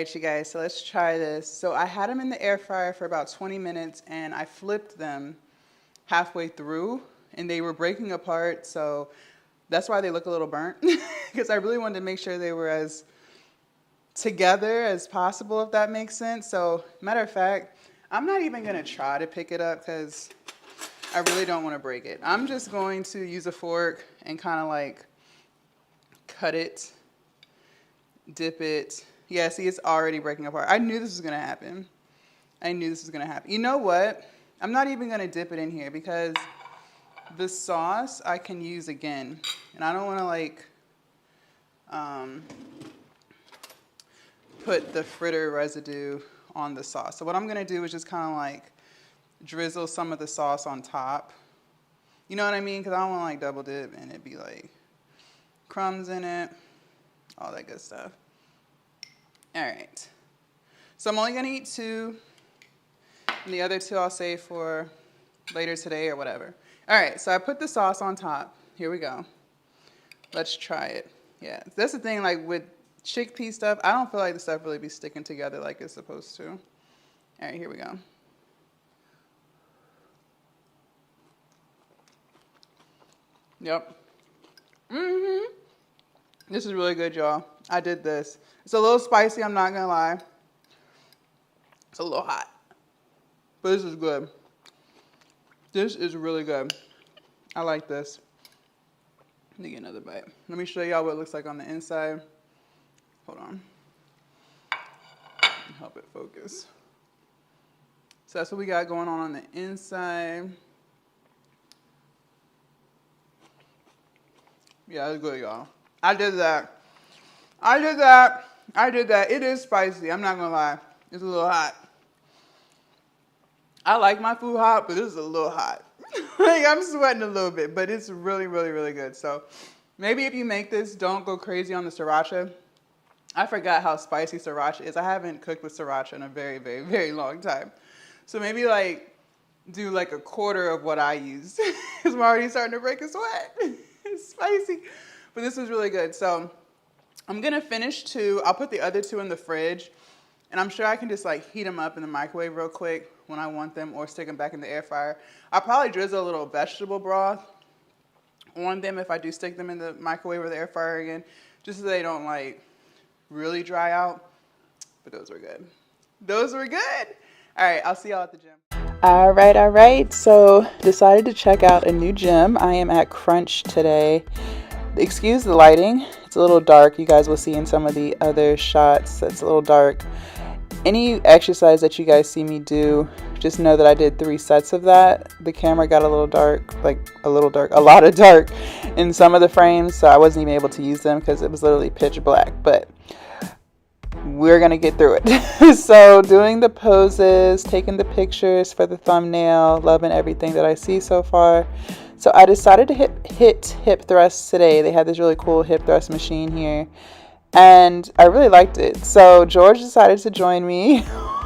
right, you guys, so let's try this. So I had them in the air fryer for about 20 minutes and I flipped them halfway through and they were breaking apart. So that's why they look a little burnt because I really wanted to make sure they were as together as possible, if that makes sense. So matter of fact, I'm not even going to try to pick it up because I really don't want to break it. I'm just going to use a fork and kind of like cut it, dip it. Yeah, see, it's already breaking apart. I knew this was going to happen. I knew this was going to happen. You know what? I'm not even going to dip it in here because the sauce I can use again. And I don't want to like put the fritter residue on the sauce. So what I'm going to do is just kind of like drizzle some of the sauce on top. You know what I mean? Because I don't want to like double dip and it'd be like crumbs in it, all that good stuff. All right, so I'm only gonna eat 2, and the other 2 I'll save for later today or whatever. All right, so I put the sauce on top. Here we go. Let's try it. Yeah, that's the thing, like with chickpea stuff, I don't feel like the stuff really be sticking together like it's supposed to. All right, here we go. Yep. This is really good, y'all. I did this. It's a little spicy, I'm not gonna lie. It's a little hot. But this is good. This is really good. I like this. Let me get another bite. Let me show y'all what it looks like on the inside. Hold on. Help it focus. So that's what we got going on the inside. Yeah, it's good, y'all. I did that. It is spicy. I'm not gonna lie. It's a little hot. I like my food hot, but this is a little hot. Like I'm sweating a little bit, but it's really, really, really good. So maybe if you make this, don't go crazy on the sriracha. I forgot how spicy sriracha is. I haven't cooked with sriracha in a very, very, very long time. So maybe like do like a quarter of what I use. Because I'm already starting to break a sweat. It's spicy. But this is really good. So I'm going to finish 2. I'll put the other 2 in the fridge. And I'm sure I can just like heat them up in the microwave real quick when I want them or stick them back in the air fryer. I'll probably drizzle a little vegetable broth on them if I do stick them in the microwave or the air fryer again. Just so they don't like really dry out. But those were good. Those were good. All right, I'll see y'all at the gym. All right. So decided to check out a new gym. I am at Crunch today. Excuse the lighting. It's a little dark. You guys will see in some of the other shots. It's a little dark. Any exercise that you guys see me do, just know that I did 3 sets of that. The camera got a little dark, a lot of dark in some of the frames, so I wasn't even able to use them because it was literally pitch black. But we're gonna get through it. So doing the poses, taking the pictures for the thumbnail, loving everything that I see so far. So I decided to hit hip thrusts today. They had this really cool hip thrust machine here and I really liked it. So George decided to join me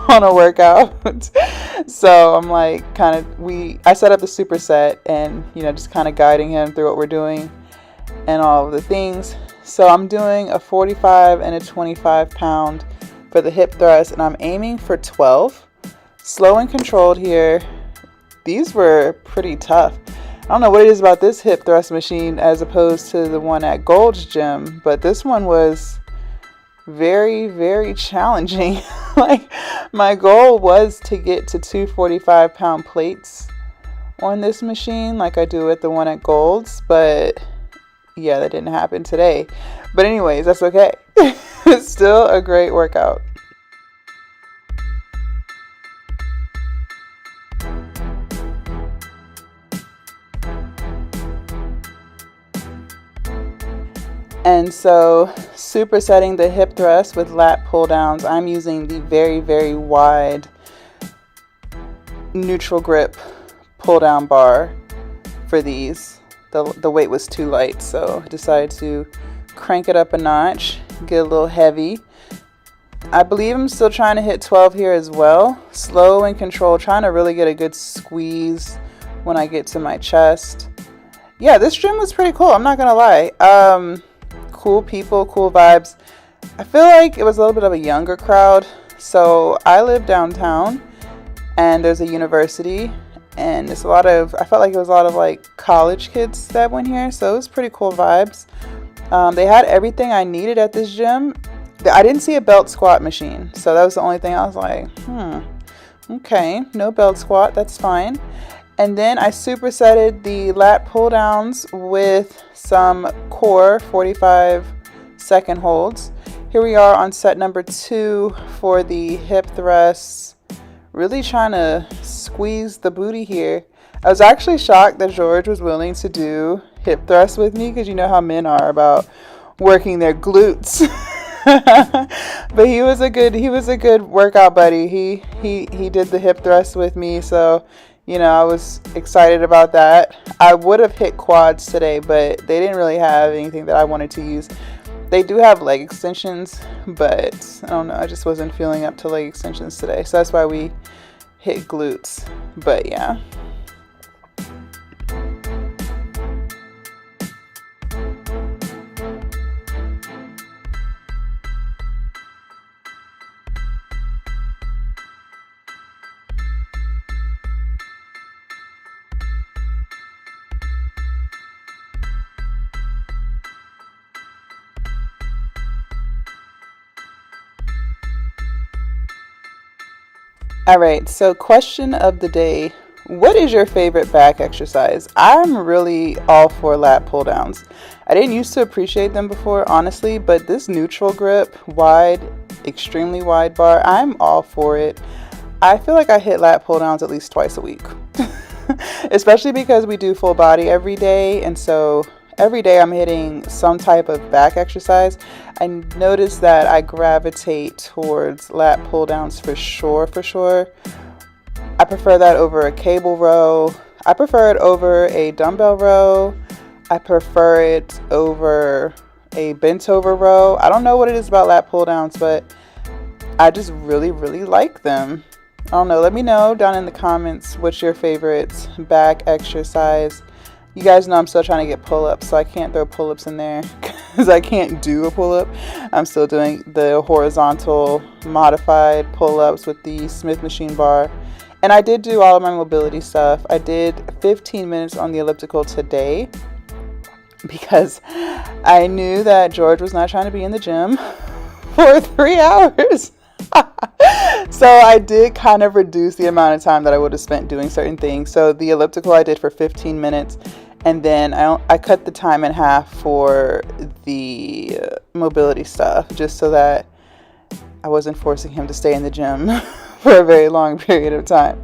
on a workout. So I'm like I set up the superset and just kind of guiding him through what we're doing and all of the things. So I'm doing a 45 and a 25 pound for the hip thrust and I'm aiming for 12. Slow and controlled here. These were pretty tough. I don't know what it is about this hip thrust machine as opposed to the one at Gold's Gym, but this one was very, very challenging. Like my goal was to get to 2 45-pound plates on this machine like I do at the one at Gold's, but yeah, that didn't happen today. But anyways, that's okay. It's still a great workout. And so supersetting the hip thrust with lat pull downs, I'm using the very, very wide neutral grip pull down bar for these. The weight was too light, so I decided to crank it up a notch, get a little heavy. I believe I'm still trying to hit 12 here as well. Slow and controlled, trying to really get a good squeeze when I get to my chest. Yeah, this gym was pretty cool, I'm not gonna lie. Cool people, cool vibes. I feel like it was a little bit of a younger crowd. So I live downtown and there's a university, and it's I felt like it was a lot of like college kids that went here. So it was pretty cool vibes. They had everything I needed at this gym. I didn't see a belt squat machine. So that was the only thing I was like, okay, no belt squat, that's fine. And then I supersetted the lat pull downs with some core 45-second holds. Here we are on set number 2 for the hip thrusts. Really trying to squeeze the booty here. I was actually shocked that George was willing to do hip thrusts with me, because you know how men are about working their glutes. But he was a good workout buddy. He did the hip thrust with me, so you know, I was excited about that. I would have hit quads today, but they didn't really have anything that I wanted to use. They do have leg extensions, but I don't know, I just wasn't feeling up to leg extensions today, so that's why we hit glutes. But yeah. All right, so question of the day. What is your favorite back exercise? I'm really all for lat pull downs. I didn't used to appreciate them before, honestly, but this neutral grip, wide, extremely wide bar, I'm all for it. I feel like I hit lat pull downs at least twice a week, especially because we do full body every day. And so every day I'm hitting some type of back exercise. I notice that I gravitate towards lat pull downs for sure. I prefer that over a cable row. I prefer it over a dumbbell row. I prefer it over a bent over row. I don't know what it is about lat pull downs, but I just really like them. I don't know. Let me know down in the comments what's your favorite back exercise. You guys know I'm still trying to get pull-ups, so I can't throw pull-ups in there because I can't do a pull-up. I'm still doing the horizontal modified pull-ups with the Smith machine bar. And I did do all of my mobility stuff. I did 15 minutes on the elliptical today because I knew that George was not trying to be in the gym for 3 hours. So I did kind of reduce the amount of time that I would have spent doing certain things. So the elliptical I did for 15 minutes. And then I cut the time in half for the mobility stuff, just so that I wasn't forcing him to stay in the gym for a very long period of time.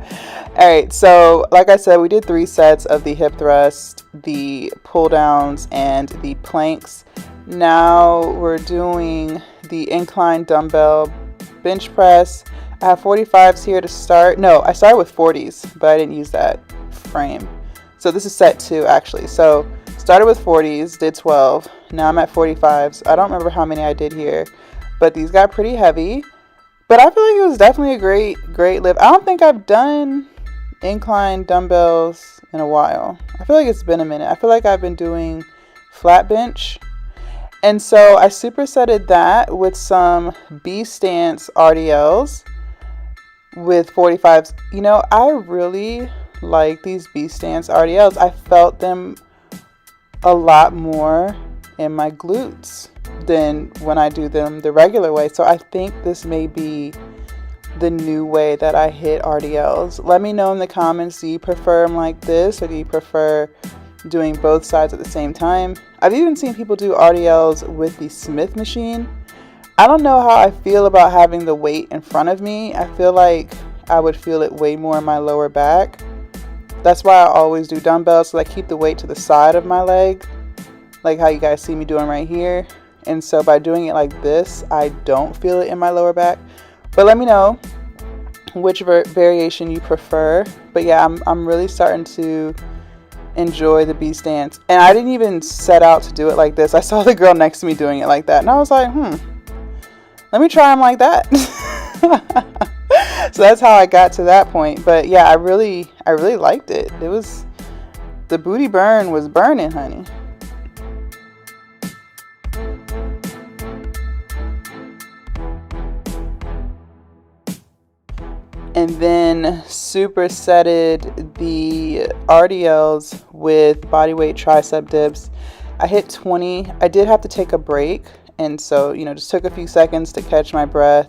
All right, so like I said, we did 3 sets of the hip thrust, the pull downs, and the planks. Now we're doing the incline dumbbell bench press. I have 45s here to start. No, I started with 40s, but I didn't use that frame. So this is set 2 actually. So started with 40s, did 12. Now I'm at 45s. I don't remember how many I did here, but these got pretty heavy. But I feel like it was definitely a great lift. I don't think I've done incline dumbbells in a while. I feel like it's been a minute. I feel like I've been doing flat bench. And so I supersetted that with some B stance RDLs with 45s. You know, I really like these B stance RDLs. I felt them a lot more in my glutes than when I do them the regular way. So I think this may be the new way that I hit RDLs. Let me know in the comments, do you prefer them like this, or do you prefer doing both sides at the same time? I've even seen people do RDLs with the Smith machine. I don't know how I feel about having the weight in front of me. I feel like I would feel it way more in my lower back. That's why I always do dumbbells, so I keep the weight to the side of my leg, like how you guys see me doing right here. And so by doing it like this, I don't feel it in my lower back. But let me know which variation you prefer. But yeah, I'm really starting to enjoy the B stance. And I didn't even set out to do it like this. I saw the girl next to me doing it like that, and I was like, let me try them like that. So that's how I got to that point. But yeah, I really liked it. It was, the booty burn was burning, honey. and then supersetted the RDLs with bodyweight tricep dips. I hit 20. I did have to take a break, and so, you know, just took a few seconds to catch my breath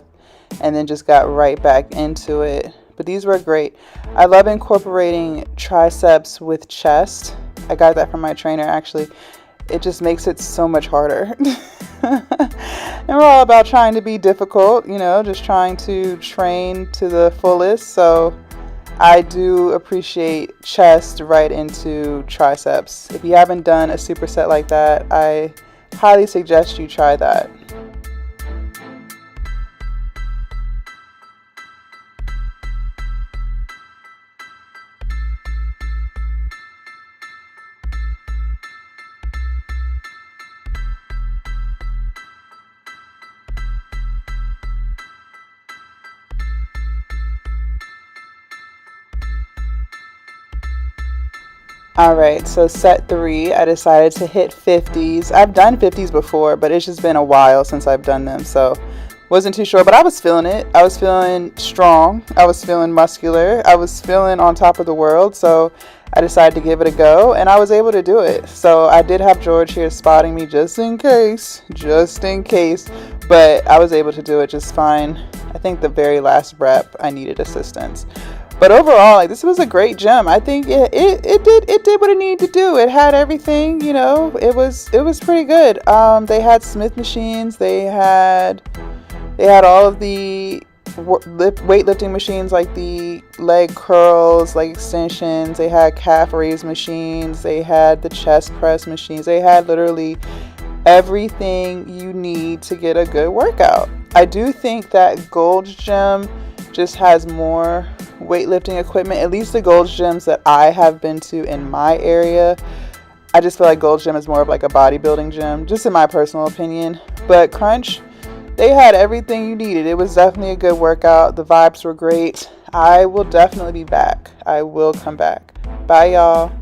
and then just got right back into it. But these were great. I love incorporating triceps with chest. I got that from my trainer, actually. It just makes it so much harder. And we're all about trying to be difficult, you know, just trying to train to the fullest. So I do appreciate chest right into triceps. If you haven't done a superset like that, I highly suggest you try that. All right, so set 3, I decided to hit 50s. I've done 50s before, but it's just been a while since I've done them, so wasn't too sure, but I was feeling it. I was feeling strong. I was feeling muscular. I was feeling on top of the world, so I decided to give it a go, and I was able to do it. So I did have George here spotting me just in case, but I was able to do it just fine. I think the very last rep, I needed assistance. But overall, like, this was a great gym. I think it did what it needed to do. It had everything, you know. It was pretty good. They had Smith machines. They had all of the weightlifting machines, like the leg curls, leg extensions. They had calf raise machines. They had the chest press machines. They had literally everything you need to get a good workout. I do think that Gold's Gym just has more weightlifting equipment, at least the Gold's Gyms that I have been to in my area. I just feel like Gold's Gym is more of like a bodybuilding gym, just in my personal opinion. But Crunch, they had everything you needed. It was definitely a good workout. The vibes were great. I will definitely be back. I will come back. Bye, y'all.